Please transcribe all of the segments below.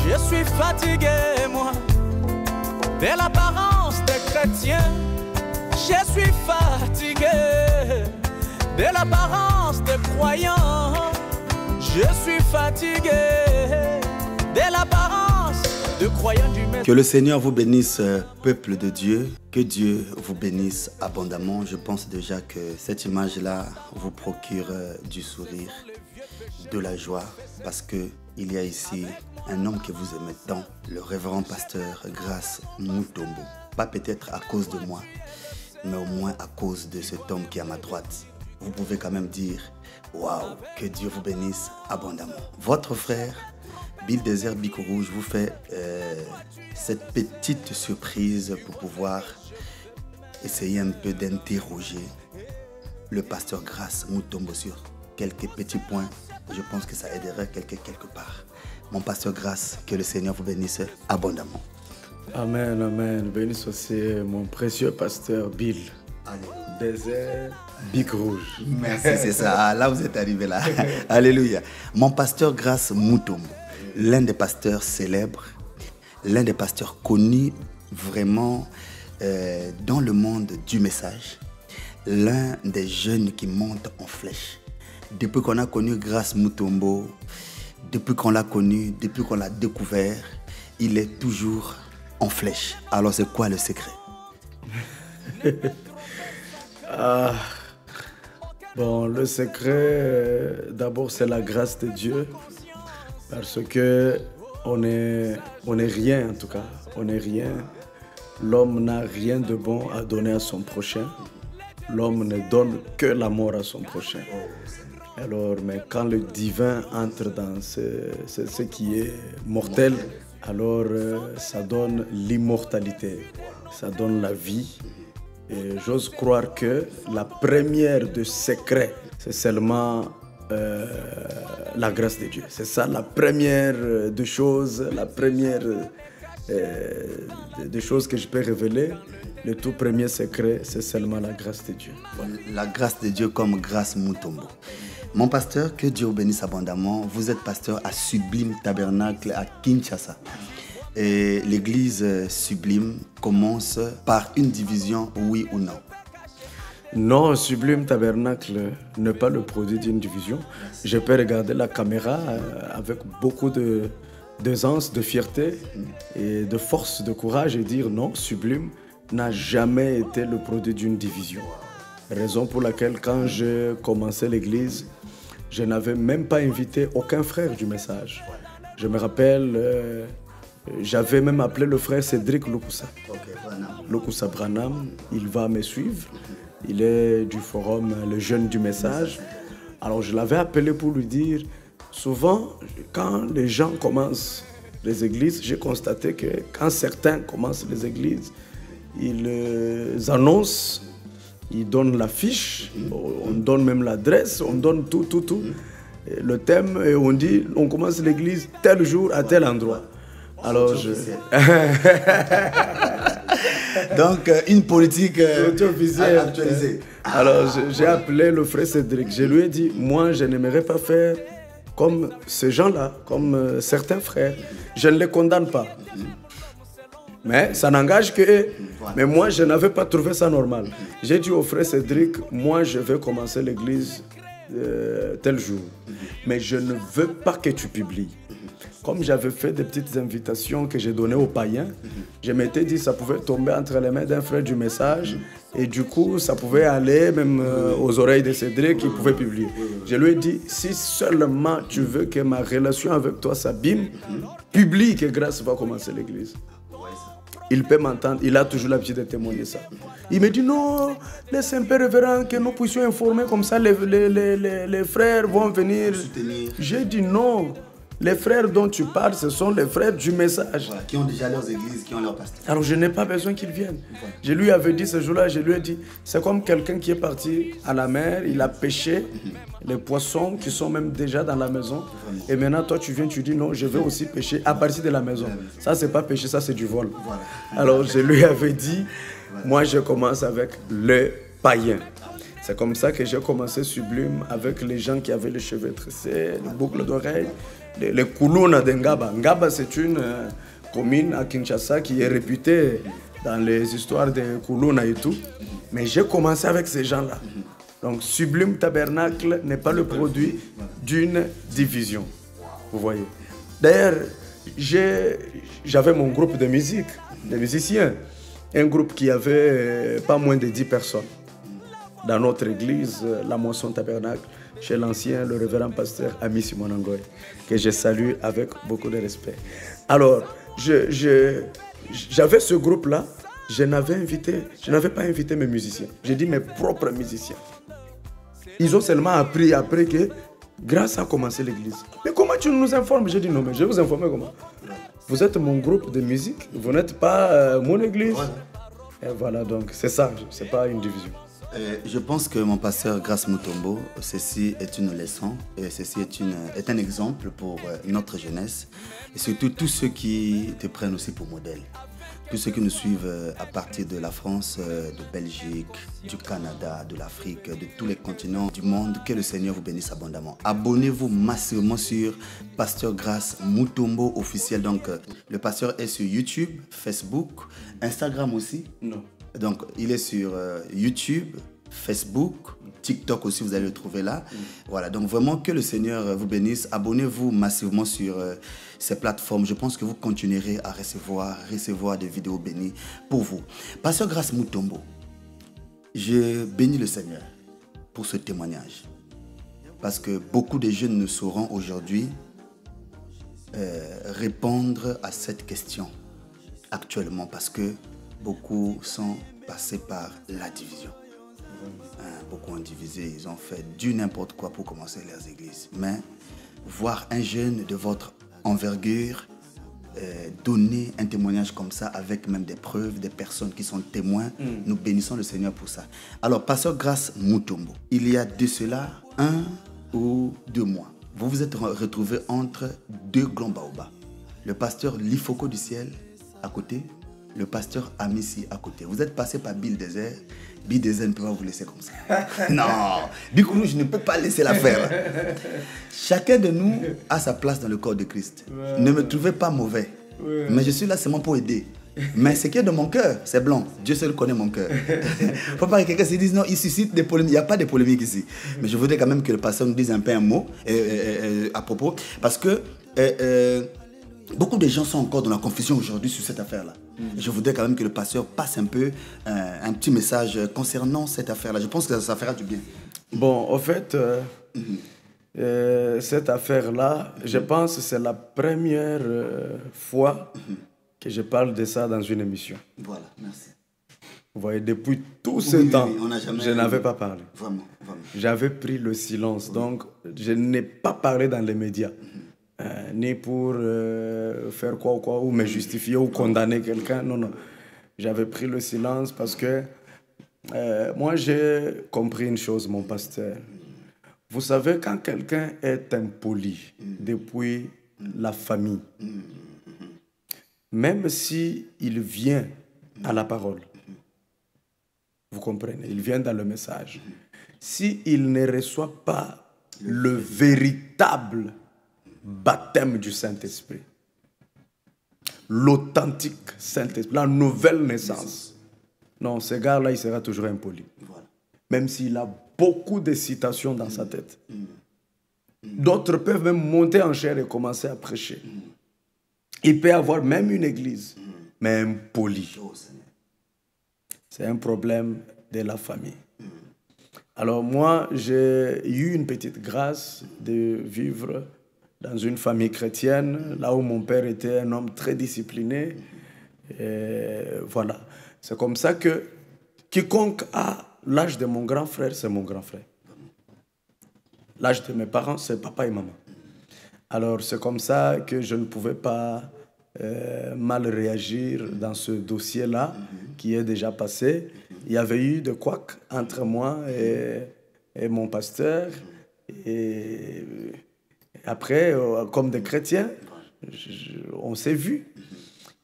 Je suis fatigué, moi, de l'apparence des chrétiens. Je suis fatigué de l'apparence des croyants. Je suis fatigué de l'apparence de croyants du Messie. Que le Seigneur vous bénisse, peuple de Dieu. Que Dieu vous bénisse abondamment. Je pense déjà que cette image-là vous procure du sourire, de la joie, parce qu'il y a ici un homme que vous aimez tant, le révérend pasteur Grace Mutombo. Pas peut-être à cause de moi, mais au moins à cause de cet homme qui est à ma droite. Vous pouvez quand même dire, waouh, que Dieu vous bénisse abondamment. Votre frère, Bulldozer Bic Rouge, vous fait cette petite surprise pour pouvoir essayer un peu d'interroger le pasteur Grace Mutombo sur quelques petits points. Je pense que ça aiderait quelque part. Mon pasteur Grace, que le Seigneur vous bénisse abondamment. Amen, amen. Bénisse aussi mon précieux pasteur Bill. Bulldozer Bic Rouge. Merci, c'est ça. Là, vous êtes arrivé là. Alléluia. Mon pasteur Grace Mutombo, l'un des pasteurs célèbres, l'un des pasteurs connus vraiment dans le monde du message, l'un des jeunes qui montent en flèche. Depuis qu'on a connu Grace Mutombo, depuis qu'on l'a connu, depuis qu'on l'a découvert, il est toujours en flèche. Alors c'est quoi le secret? Bon, le secret, d'abord c'est la grâce de Dieu, parce que on est rien en tout cas, on est rien. L'homme n'a rien de bon à donner à son prochain. L'homme ne donne que la mort à son prochain. Alors, mais quand le divin entre dans ce qui est mortel, alors ça donne l'immortalité, ça donne la vie. Et j'ose croire que la première de secrets, c'est seulement la grâce de Dieu. C'est ça la première des choses, la première des choses que je peux révéler. Le tout premier secret, c'est seulement la grâce de Dieu. Voilà. La grâce de Dieu comme Grace Mutombo. Mon pasteur, que Dieu vous bénisse abondamment. Vous êtes pasteur à Sublime Tabernacle à Kinshasa. Et l'église Sublime commence par une division, oui ou non? Non, Sublime Tabernacle n'est pas le produit d'une division. Je peux regarder la caméra avec beaucoup d'aisance, de fierté et de force, de courage et dire non, Sublime n'a jamais été le produit d'une division. Raison pour laquelle quand j'ai commencé l'église, je n'avais même pas invité aucun frère du message. Je me rappelle, j'avais même appelé le frère Cédric Lukusa. Lukusa Branham, il va me suivre. Il est du forum Le Jeune du Message. Alors je l'avais appelé pour lui dire, souvent quand les gens commencent les églises, j'ai constaté que quand certains commencent les églises, ils annoncent, ils donnent l'affiche, on donne même l'adresse, on donne tout. Et le thème, et on dit, on commence l'église tel jour à tel endroit. Alors Donc, une politique actualisée. Alors, j'ai appelé le frère Cédric. Je lui ai dit, moi, je n'aimerais pas faire comme ces gens-là, comme certains frères. Je ne les condamne pas. Mais ça n'engage que eux. Mais moi, je n'avais pas trouvé ça normal. J'ai dit au frère Cédric, moi, je vais commencer l'église tel jour. Mais je ne veux pas que tu publies. Comme j'avais fait des petites invitations que j'ai données aux païens, je m'étais dit que ça pouvait tomber entre les mains d'un frère du message et du coup, ça pouvait aller même aux oreilles de Cédric qui pouvait publier. Je lui ai dit, si seulement tu veux que ma relation avec toi s'abîme, publie que Grace va commencer l'église. Il peut m'entendre, il a toujours l'habitude de témoigner ça. Il me dit non, laisse un peu révérend que nous puissions informer comme ça, les frères vont venir. J'ai dit non. Les frères dont tu parles, ce sont les frères du message. Voilà, qui ont déjà leurs églises, qui ont leurs pasteurs. Alors je n'ai pas besoin qu'ils viennent. Je lui avais dit ce jour-là, je lui ai dit, c'est comme quelqu'un qui est parti à la mer, il a pêché les poissons qui sont même déjà dans la maison. Et maintenant, toi, tu viens, tu dis non, je vais aussi pêcher à partir de la maison. Ça, c'est pas pêcher, ça, c'est du vol. Voilà. Alors je lui avais dit, moi, je commence avec le païen. C'est comme ça que j'ai commencé Sublime avec les gens qui avaient les cheveux tressés, les boucles d'oreilles. les Kuluna de Ngaba. Ngaba, c'est une commune à Kinshasa qui est réputée dans les histoires de Kuluna et tout. Mais j'ai commencé avec ces gens-là. Donc, Sublime Tabernacle n'est pas le produit d'une division. Vous voyez. D'ailleurs, j'avais mon groupe de musique, des musiciens. Un groupe qui avait pas moins de 10 personnes. Dans notre église, la Moisson Tabernacle, chez l'ancien, le révérend pasteur Ami Simon Angoy, que je salue avec beaucoup de respect. Alors, j'avais ce groupe-là, je n'avais pas invité mes musiciens. J'ai dit mes propres musiciens. Ils ont seulement appris après que Grâce a commencé l'église. Mais comment tu nous informes? J'ai dit non, mais je vais vous informer comment. Vous êtes mon groupe de musique, vous n'êtes pas mon église. Voilà. Et voilà, donc c'est ça, c'est pas une division. Je pense que mon pasteur Grace Mutombo, ceci est une leçon et ceci est un exemple pour notre jeunesse et surtout tous ceux qui te prennent aussi pour modèle. Tous ceux qui nous suivent à partir de la France, de Belgique, du Canada, de l'Afrique, de tous les continents du monde, que le Seigneur vous bénisse abondamment. Abonnez-vous massivement sur Pasteur Grace Mutombo officiel. Donc, le pasteur est sur YouTube, Facebook, Instagram aussi. Non. Donc, il est sur YouTube, Facebook, TikTok aussi, vous allez le trouver là. Voilà, donc vraiment que le Seigneur vous bénisse. Abonnez-vous massivement sur ces plateformes. Je pense que vous continuerez à recevoir des vidéos bénies pour vous. Pasteur Grace Mutombo, je bénis le Seigneur pour ce témoignage. Parce que beaucoup de jeunes ne sauront aujourd'hui répondre à cette question actuellement parce que beaucoup sont passés par la division. Beaucoup ont divisé, ils ont fait du n'importe quoi pour commencer leurs églises. Mais voir un jeune de votre envergure donner un témoignage comme ça avec même des preuves, des personnes qui sont témoins, nous bénissons le Seigneur pour ça. Alors, Pasteur Grace Mutombo, il y a de cela 1 ou 2 mois, vous vous êtes retrouvé entre 2 grands baobabs. Le pasteur Lifoko du ciel à côté, le pasteur Amissi à côté. Vous êtes passé par Bill Désert. Bill Désert ne peut pas vous laisser comme ça. Non, Bikounou, je ne peux pas laisser l'affaire. Chacun de nous a sa place dans le corps de Christ. Ouais. Ne me trouvez pas mauvais. Ouais. Mais je suis là seulement pour aider. Mais ce qui est de mon cœur, c'est blanc. Dieu seul connaît mon cœur. Il ne faut pas que quelqu'un se dise non, il suscite des polémiques. Il n'y a pas de polémique ici. Mais je voudrais quand même que le pasteur nous dise un peu un mot à propos. Parce que beaucoup de gens sont encore dans la confusion aujourd'hui sur cette affaire-là. Je voudrais quand même que le pasteur passe un peu un petit message concernant cette affaire-là. Je pense que ça fera du bien. Bon, en fait, cette affaire-là, je pense que c'est la première fois que je parle de ça dans une émission. Voilà, merci. Vous voyez, depuis tout ce temps, je n'avais pas parlé. Vraiment, vraiment. J'avais pris le silence, donc je n'ai pas parlé dans les médias. Ni pour faire quoi ou quoi, ou me justifier ou condamner quelqu'un. Non, non. J'avais pris le silence parce que moi, j'ai compris une chose, mon pasteur. Vous savez, quand quelqu'un est impoli depuis la famille, même si il vient à la parole, vous comprenez, il vient dans le message. S'il ne reçoit pas le véritable baptême du Saint-Esprit, l'authentique Saint-Esprit, la nouvelle naissance. Non, ce gars-là, il sera toujours impoli. Voilà. Même s'il a beaucoup de citations dans sa tête. D'autres peuvent même monter en chair et commencer à prêcher. Il peut avoir même une église, mais impoli. C'est un problème de la famille. Alors moi, j'ai eu une petite grâce de vivre dans une famille chrétienne, là où mon père était un homme très discipliné. Et voilà. C'est comme ça que quiconque a l'âge de mon grand frère, c'est mon grand frère. L'âge de mes parents, c'est papa et maman. Alors c'est comme ça que je ne pouvais pas mal réagir dans ce dossier-là qui est déjà passé. Il y avait eu de couacs entre moi et mon pasteur. Et après, comme des chrétiens, on s'est vus.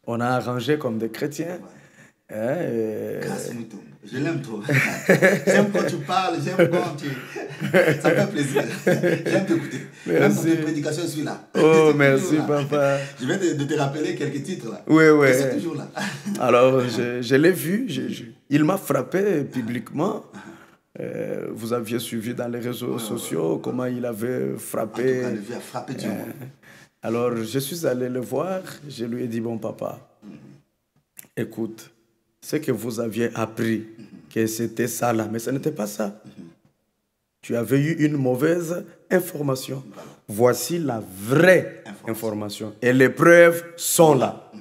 On a arrangé comme des chrétiens. Je l'aime trop. J'aime quand tu parles, j'aime quand tu... Ça me fait plaisir. J'aime t'écouter. Même pour tes prédications, je suis là. Oh, merci, papa. Je viens de te rappeler quelques titres là. Oui, oui. C'est toujours là. Alors, je l'ai vu. Il m'a frappé publiquement. Vous aviez suivi dans les réseaux sociaux comment il avait frappé. En tout cas, il a frappé du monde. Alors, je suis allé le voir. Je lui ai dit, bon, papa, écoute, ce que vous aviez appris, que c'était ça là, mais ce n'était pas ça. Tu avais eu une mauvaise information. Voici la vraie information. Et les preuves sont là.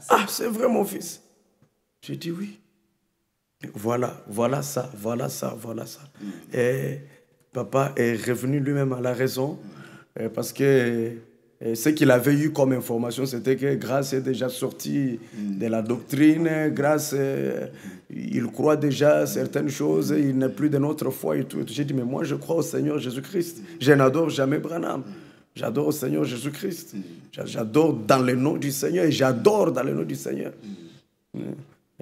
Ah, c'est vrai, mon fils. J'ai dit oui. Voilà ça. Et papa est revenu lui-même à la raison parce que ce qu'il avait eu comme information, c'était que Grâce est déjà sorti de la doctrine, Grâce, il croit déjà certaines choses, il n'est plus de notre foi et tout. J'ai dit, mais moi je crois au Seigneur Jésus-Christ. Je n'adore jamais Branham. J'adore au Seigneur Jésus-Christ. J'adore dans le nom du Seigneur et j'adore dans le nom du Seigneur.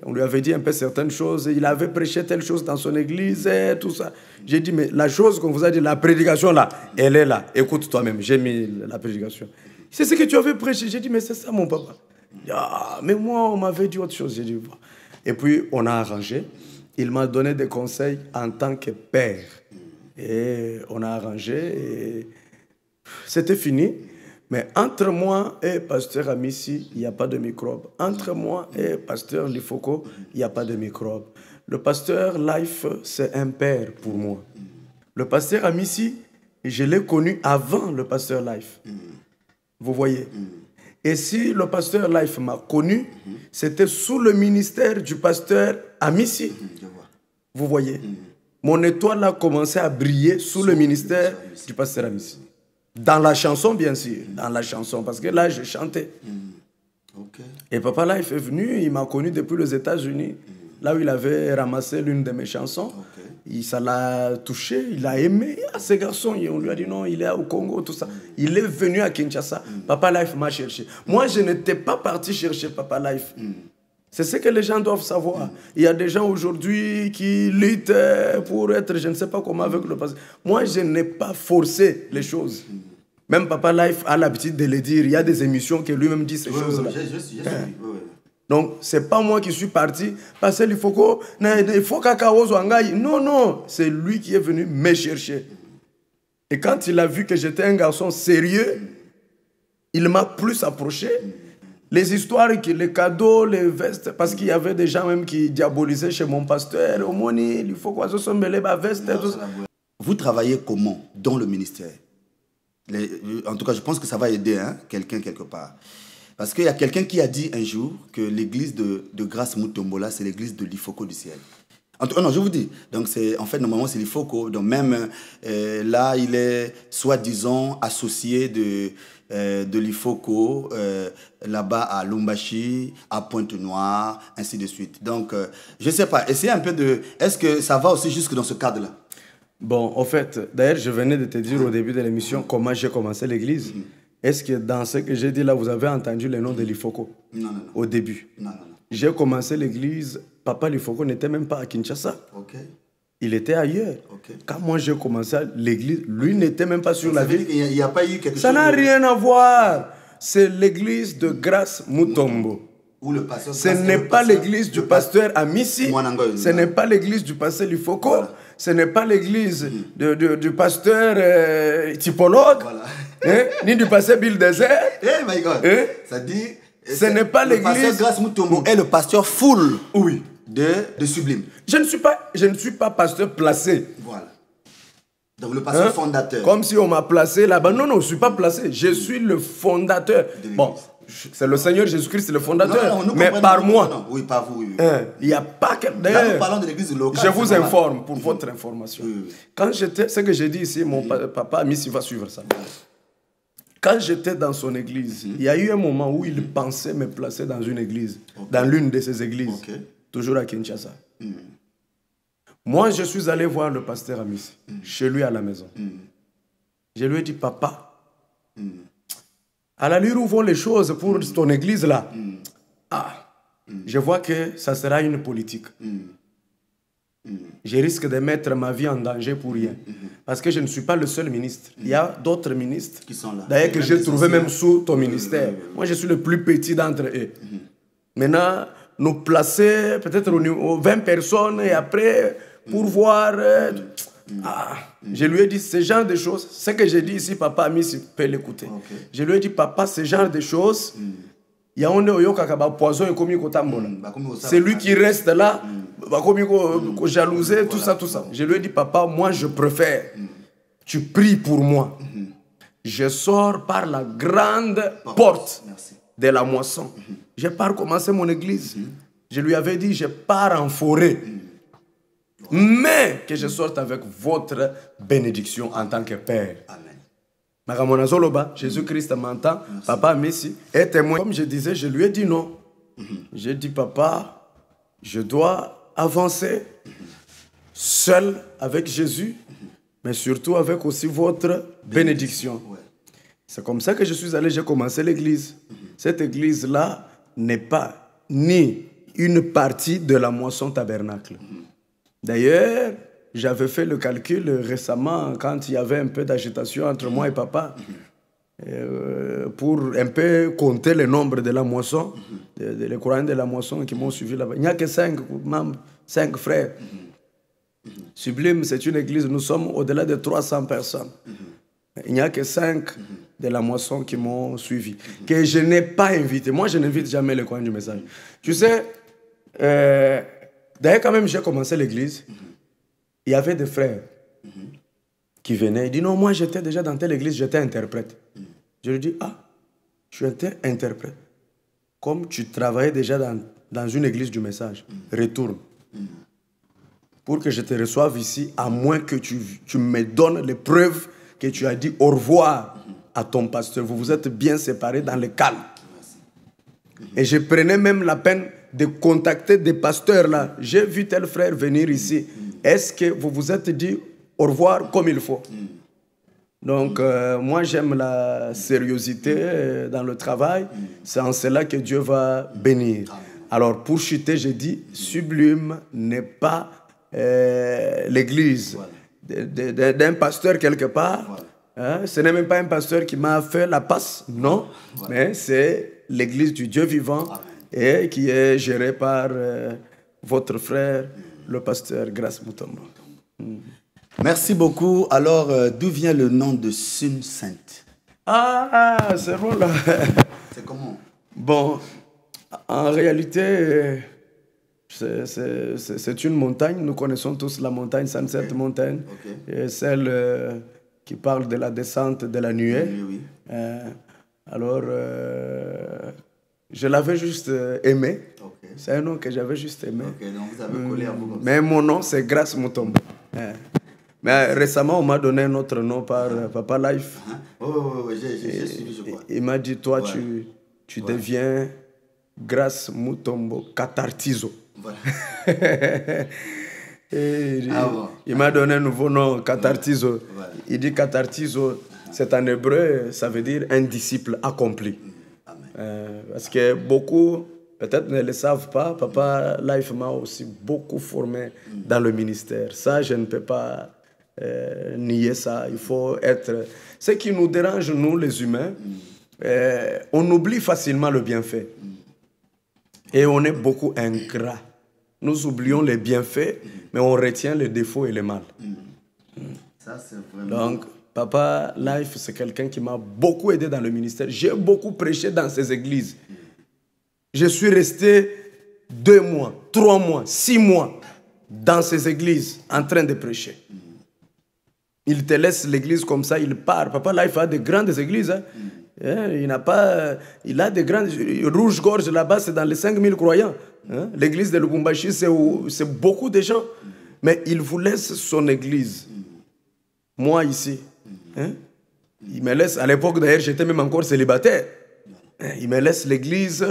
On lui avait dit un peu certaines choses, il avait prêché telle chose dans son église et tout ça. J'ai dit, mais la chose qu'on vous a dit, la prédication là, elle est là. Écoute toi-même, j'ai mis la prédication. C'est ce que tu avais prêché. J'ai dit, mais c'est ça mon papa. Ah, mais moi, on m'avait dit autre chose. J'ai dit, bon. Et puis, on a arrangé. Il m'a donné des conseils en tant que père. Et on a arrangé et c'était fini. Mais entre moi et pasteur Amissi, il n'y a pas de microbe. Entre moi et pasteur Lifoko, il n'y a pas de microbe. Le pasteur Life, c'est un père pour moi. Le pasteur Amissi, je l'ai connu avant le pasteur Life. Vous voyez? Et si le pasteur Life m'a connu, c'était sous le ministère du pasteur Amissi. Vous voyez? Mon étoile a commencé à briller sous le ministère du pasteur Amissi. Dans la chanson, bien sûr. Dans la chanson, parce que là, je chantais. Et Papa Life est venu, il m'a connu depuis les États-Unis. Là où il avait ramassé l'une de mes chansons. Ça l'a touché, il a aimé. Ah, ce garçon, on lui a dit non, il est au Congo, tout ça. Il est venu à Kinshasa. Papa Life m'a cherché. Moi, je n'étais pas parti chercher Papa Life. C'est ce que les gens doivent savoir. Il y a des gens aujourd'hui qui luttent pour être, je ne sais pas comment, avec le passé. Moi, je n'ai pas forcé les choses. Même Papa Life a l'habitude de le dire. Il y a des émissions qui lui-même disent ces choses-là. Donc, ce n'est pas moi qui suis parti. Parce qu'il faut que... Non, c'est lui qui est venu me chercher. Et quand il a vu que j'étais un garçon sérieux, il m'a plus approché. Les histoires, les cadeaux, les vestes, parce qu'il y avait des gens même qui diabolisaient chez mon pasteur. Il faut qu'on se mêle la veste. Vous travaillez comment dans le ministère? En tout cas, je pense que ça va aider quelqu'un quelque part. Parce qu'il y a quelqu'un qui a dit un jour que l'église de Grâce Mutombola, c'est l'église de l'Ifoko du ciel. Non, je vous dis. Donc, en fait, normalement, c'est l'Ifoko. Donc, même là, il est soi-disant associé de l'Ifoko, là-bas à Lumbashi, à Pointe-Noire, ainsi de suite. Donc, je ne sais pas. Essayez un peu de... Est-ce que ça va aussi jusque dans ce cadre-là? Bon, en fait, d'ailleurs, je venais de te dire au début de l'émission comment j'ai commencé l'église. Est-ce que dans ce que j'ai dit là, vous avez entendu le nom de l'Ifoko? Non. Au début. Non. J'ai commencé l'église, Papa l'Ifoko n'était même pas à Kinshasa. Il était ailleurs. Quand moi j'ai commencé l'église, lui n'était même pas sur la ville. Il n'y a pas eu quelque chose... Ça n'a rien à voir. C'est l'église de Grâce Mutombo. Ce n'est pas l'église du pasteur Amissi. Ce n'est pas l'église du pasteur Lifoko. Ce n'est pas l'église du pasteur typologue. Ni du pasteur Bill Desert. Eh my God. Ça dit... Ce n'est pas l'église... Le pasteur Grâce Mutombo est le pasteur full de Sublime. Je ne suis pas pasteur placé. Voilà. Donc le pasteur fondateur. Comme si on m'a placé là-bas. Non, je ne suis pas placé. Je suis le fondateur. Bon, c'est le Seigneur Jésus-Christ, le fondateur. Non, mais par moi. Non. Oui, par vous. Oui. Il n'y a pas que... Là, nous parlons de l'église locale. Je vous informe pour votre information. Quand j'étais... Ce que j'ai dit ici, mon papa Amissi va suivre ça. Quand j'étais dans son église, il y a eu un moment où il pensait me placer dans une église, dans l'une de ses églises, toujours à Kinshasa. Moi, je suis allé voir le pasteur Amissi, chez lui à la maison. Je lui ai dit, papa, à l'allure où vont les choses pour ton église là, je vois que ça sera une politique. Je risque de mettre ma vie en danger pour rien. Parce que je ne suis pas le seul ministre. Il y a d'autres ministres qui sont là. D'ailleurs que j'ai trouvé même sous ton ministère. Moi, je suis le plus petit d'entre eux. Maintenant, nous placer peut-être aux 20 personnes et après, pour voir... je lui ai dit ce genre de choses. Ce que j'ai dit ici, papa Amissi peut l'écouter. Je lui ai dit, papa, ce genre de choses... Il y a un poison et comme c'est lui qui reste là, comme jalousé, tout ça, tout ça. Je lui ai dit, papa, moi je préfère. Tu pries pour moi. Je sors par la grande porte de la moisson. Je pars commencer mon église. Je lui avais dit, je pars en forêt. Mais que je sorte avec votre bénédiction en tant que père. Amen. Jésus-Christ m'entend, papa Messi est témoin. Comme je disais, je lui ai dit non. J'ai dit, papa, je dois avancer seul avec Jésus, mais surtout avec aussi votre bénédiction. C'est comme ça que je suis allé, j'ai commencé l'église. Cette église-là n'est pas ni une partie de la moisson tabernacle. D'ailleurs, j'avais fait le calcul récemment quand il y avait un peu d'agitation entre moi et papa pour un peu compter le nombre de la moisson, les croyants de la moisson qui m'ont suivi là-bas. Il n'y a que 5 membres, 5 frères. Sublime, c'est une église, nous sommes au-delà de 300 personnes. Il n'y a que 5 de la moisson qui m'ont suivi, que je n'ai pas invité. Moi, je n'invite jamais les croyants du message. Tu sais, d'ailleurs, quand même, j'ai commencé l'église. Il y avait des frères qui venaient. Ils disent, non, moi j'étais déjà dans telle église, j'étais interprète. Je lui dis, ah, tu étais interprète. Comme tu travaillais déjà dans une église du message, retourne. Pour que je te reçoive ici, à moins que tu me donnes les preuves que tu as dit au revoir à ton pasteur. Vous vous êtes bien séparés dans le calme. Et je prenais même la peine de contacter des pasteurs là. J'ai vu tel frère venir ici. Est-ce que vous vous êtes dit au revoir comme il faut? Donc, moi, j'aime la sérieuxité dans le travail. C'est en cela que Dieu va bénir. Alors, pour chuter, j'ai dit, Sublime n'est pas l'église d'un pasteur quelque part. Hein? Ce n'est même pas un pasteur qui m'a fait la passe, non. Mais c'est l'église du Dieu vivant et qui est gérée par votre frère, le pasteur Grace Mutombo. Merci beaucoup. Alors, d'où vient le nom de Sun Sainte? Ah, c'est bon là. C'est comment? Bon, en réalité, c'est une montagne. Nous connaissons tous la montagne, Sunset Mountain. Et celle qui parle de la descente de la nuée. Alors, je l'avais juste aimé. C'est un nom que j'avais juste aimé. Donc vous avez collé à vous. Mais mon nom, c'est Grace Mutombo. Mais récemment, on m'a donné un autre nom par Papa Life. J'ai suivi, je crois. Il m'a dit, toi, tu deviens Grace Mutombo Katartizo. Voilà. Il m'a donné un nouveau nom, Katartizo. Il dit Katartizo, c'est en hébreu, ça veut dire un disciple accompli. Parce que beaucoup... Peut-être ne le savent pas, Papa Life m'a aussi beaucoup formé dans le ministère. Ça, je ne peux pas nier ça. Il faut être... Ce qui nous dérange, nous, les humains, on oublie facilement le bienfait. Et on est beaucoup ingrats. Nous oublions les bienfaits, mais on retient les défauts et les mal. Ça, c'est vraiment... Donc, Papa Life, c'est quelqu'un qui m'a beaucoup aidé dans le ministère. J'ai beaucoup prêché dans ces églises. Je suis resté 2 mois, 3 mois, 6 mois dans ces églises en train de prêcher. Il te laisse l'église comme ça, il part. Papa Life a de grandes églises. Hein. Il a de grandes... Rouge-Gorge là-bas, c'est dans les 5000 croyants. Hein. L'église de Lubumbashi, c'est beaucoup de gens. Mais il vous laisse son église. Moi ici. Hein. Il me laisse... À l'époque d'ailleurs, j'étais même encore célibataire. Il me laisse l'église...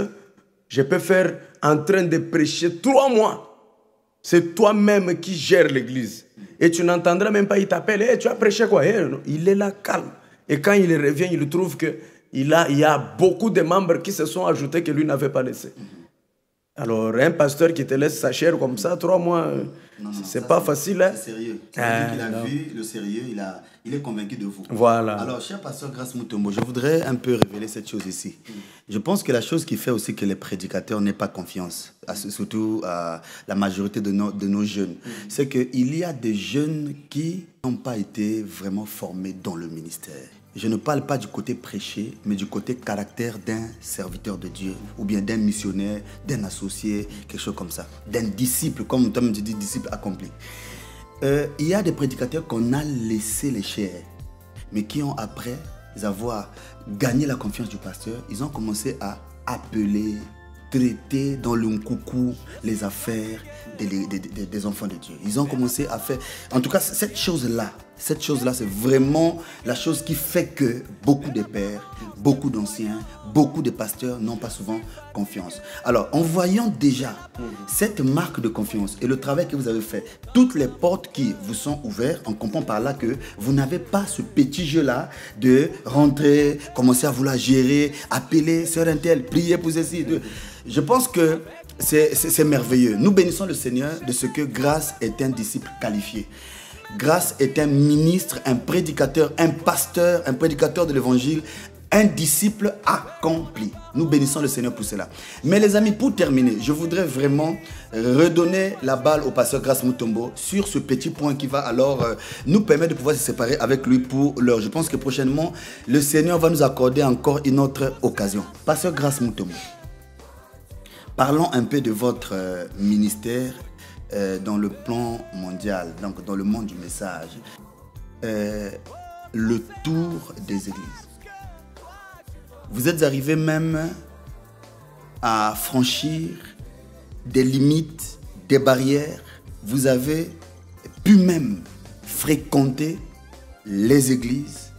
Je peux faire en train de prêcher 3 mois. C'est toi-même qui gères l'église. Et tu n'entendras même pas, il t'appelle, hey, tu as prêché quoi? Hey, il est là calme. Et quand il revient, il trouve qu'il y a beaucoup de membres qui se sont ajoutés que lui n'avait pas laissé. Alors, un pasteur qui te laisse sa chair comme ça, 3 mois, c'est pas facile. Hein? C'est sérieux. Ça veut dire qu'il a vu le sérieux, il est convaincu de vous. Voilà. Alors, cher pasteur Grace Mutombo, je voudrais un peu révéler cette chose ici. Je pense que la chose qui fait aussi que les prédicateurs n'aient pas confiance, surtout à la majorité de nos jeunes, c'est qu'il y a des jeunes qui n'ont pas été vraiment formés dans le ministère. Je ne parle pas du côté prêché, mais du côté caractère d'un serviteur de Dieu, ou bien d'un missionnaire, d'un associé, quelque chose comme ça, d'un disciple, comme tu dis, disciple accompli. Il y a des prédicateurs qu'on a laissé les chairs, mais qui ont, après avoir gagné la confiance du pasteur, ils ont commencé à appeler, traiter dans le coucou les affaires des enfants de Dieu. Ils ont commencé à faire... En tout cas, cette chose-là, c'est vraiment la chose qui fait que beaucoup de pères, beaucoup d'anciens, beaucoup de pasteurs n'ont pas souvent confiance. Alors, en voyant déjà cette marque de confiance et le travail que vous avez fait, toutes les portes qui vous sont ouvertes, on comprend par là que vous n'avez pas ce petit jeu-là de rentrer, commencer à vouloir gérer, appeler sœur Intel, prier pour ceci. Je pense que c'est merveilleux. Nous bénissons le Seigneur de ce que Grace est un disciple qualifié. Grace est un ministre, un prédicateur, un pasteur, un prédicateur de l'évangile, un disciple accompli. Nous bénissons le Seigneur pour cela. Mais les amis, pour terminer, je voudrais vraiment redonner la balle au pasteur Grace Mutombo sur ce petit point qui va alors nous permettre de pouvoir se séparer avec lui pour l'heure. Je pense que prochainement, le Seigneur va nous accorder encore une autre occasion. Pasteur Grace Mutombo, parlons un peu de votre ministère dans le plan mondial, donc dans le monde du message. Le tour des églises. Vous êtes arrivé même à franchir des limites, des barrières. Vous avez pu même fréquenter les églises,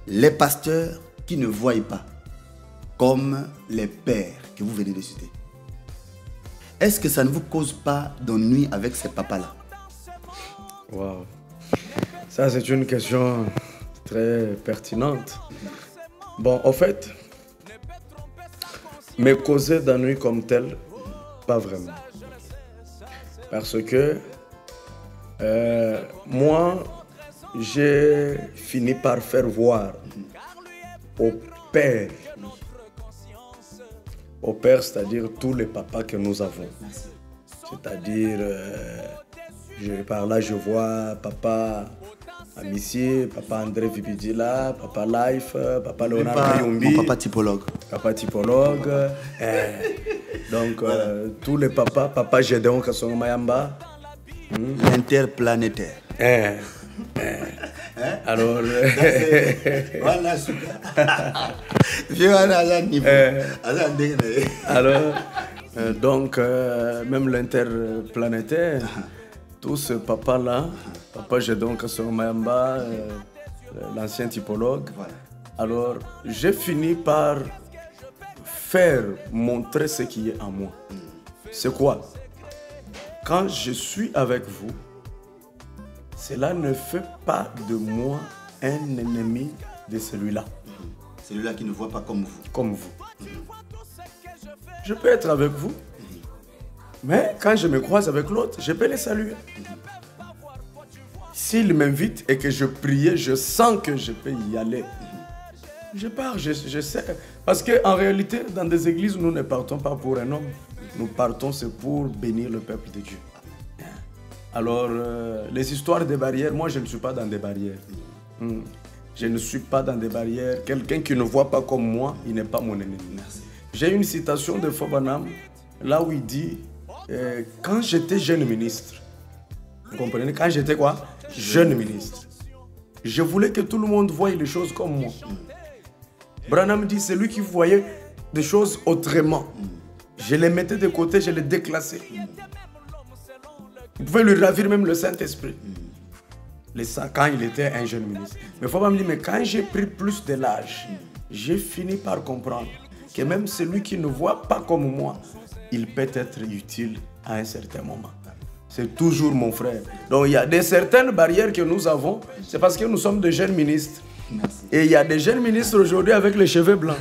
les pasteurs qui ne voient pas, comme les pères que vous venez de citer. Est-ce que ça ne vous cause pas d'ennui avec ces papas-là? Wow. Ça, c'est une question très pertinente. Bon, en fait, me causer d'ennui comme tel, pas vraiment. Parce que moi, j'ai fini par faire voir au père, c'est-à-dire tous les papas que nous avons. C'est-à-dire, par là, je vois papa Amici, papa André Vibidila, papa Life, papa Leonard Kayombi. Mon papa typologue. Papa typologue. Donc, tous les papas, papa Gédéon Kassongo Mayamba. L'interplanétaire. Alors, alors, donc, même l'interplanétaire, tout ce papa-là, papa Gédéon Kassongo Mayamba, l'ancien typologue. Voilà. Alors, j'ai fini par montrer ce qui est en moi. C'est quoi? Quand je suis avec vous, cela ne fait pas de moi un ennemi de celui-là. Celui-là qui ne voit pas comme vous. Comme vous. Je peux être avec vous, mais quand je me croise avec l'autre, je peux les saluer. S'il m'invite et que je prie, je sens que je peux y aller. Je pars, je sais. Parce qu'en réalité, dans des églises, nous ne partons pas pour un homme. Nous partons, c'est pour bénir le peuple de Dieu. Alors, les histoires des barrières, moi, je ne suis pas dans des barrières. Je ne suis pas dans des barrières. Quelqu'un qui ne voit pas comme moi, il n'est pas mon ennemi. J'ai une citation de Fobanam, là où il dit, quand j'étais jeune ministre, vous comprenez, quand j'étais quoi? Jeune ministre. Je voulais que tout le monde voie les choses comme moi. Branham dit, c'est lui qui voyait des choses autrement. Je les mettais de côté, je les déclassais. Vous pouvez lui ravir même le Saint-Esprit. Quand il était un jeune ministre. Mais il faut pas me dire, mais quand j'ai pris plus de l'âge, j'ai fini par comprendre que même celui qui ne voit pas comme moi, il peut être utile à un certain moment. C'est toujours mon frère. Donc il y a certaines barrières que nous avons, c'est parce que nous sommes de jeunes ministres. Merci. Et il y a des jeunes ministres aujourd'hui avec les cheveux blancs.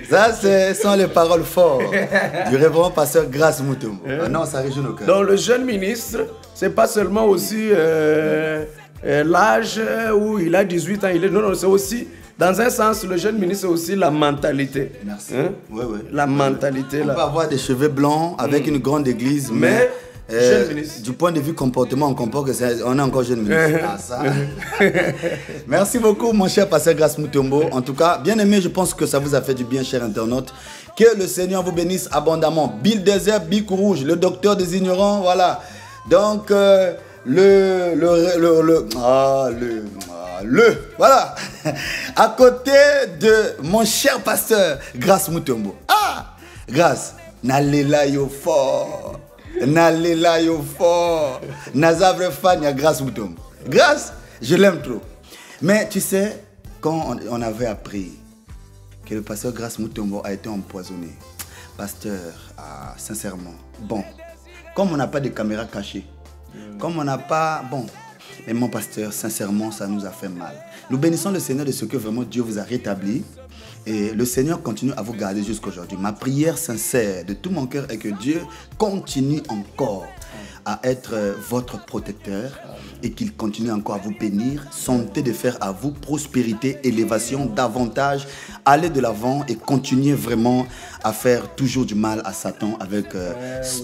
Ça, ce sont les paroles fortes du révérend pasteur Grace Mutombo. Ah non, ça réjouit nos cœurs. Donc le jeune ministre, c'est pas seulement aussi l'âge où il a 18 ans. Non, c'est aussi, dans un sens, le jeune ministre, c'est aussi la mentalité. Merci. Hein? Oui, oui. La mentalité. On là. peut avoir des cheveux blancs avec une grande église, mais du point de vue comportement, on comprend que on est encore jeune ministre. Ah, ça. Merci beaucoup, mon cher pasteur Grace Mutombo. En tout cas, bien aimé, je pense que ça vous a fait du bien, chers internautes. Que le Seigneur vous bénisse abondamment. Bill Désert, Bic Rouge, le docteur des ignorants, voilà. Donc, voilà. À côté de mon cher pasteur Grace Mutombo. Ah, Grace, nalela yo fort. Nalela yo fort. Nazavre Fania Grace Mutombo. Grace, je l'aime trop. Mais tu sais, quand on avait appris que le pasteur Grace Mutombo a été empoisonné, pasteur, sincèrement, bon, comme on n'a pas de caméra cachée, comme on n'a pas, bon, mais mon pasteur, sincèrement, ça nous a fait mal. Nous bénissons le Seigneur de ce que vraiment Dieu vous a rétabli. Et le Seigneur continue à vous garder jusqu'à aujourd'hui. Ma prière sincère de tout mon cœur est que Dieu continue encore à être votre protecteur et qu'il continue encore à vous bénir, santé de faire à vous, prospérité, élévation, davantage, aller de l'avant et continuer vraiment à faire toujours du mal à Satan avec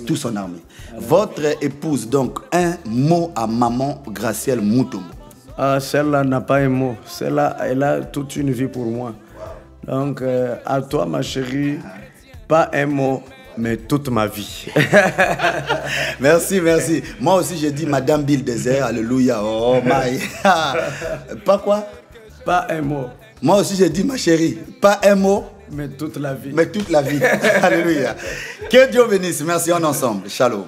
toute son armée. Votre épouse, donc, un mot à maman Gracielle Mutombo. Ah, celle-là n'a pas un mot. Celle-là, elle a toute une vie pour moi. Donc, à toi, ma chérie, pas un mot, mais toute ma vie. Merci, merci. Moi aussi, j'ai dit Madame Bill Désert, alléluia. Oh my. Pas quoi? Pas un mot. Moi aussi, j'ai dit ma chérie, pas un mot, mais toute la vie. Mais toute la vie. Alléluia. Que Dieu bénisse. Merci, on est ensemble. Shalom.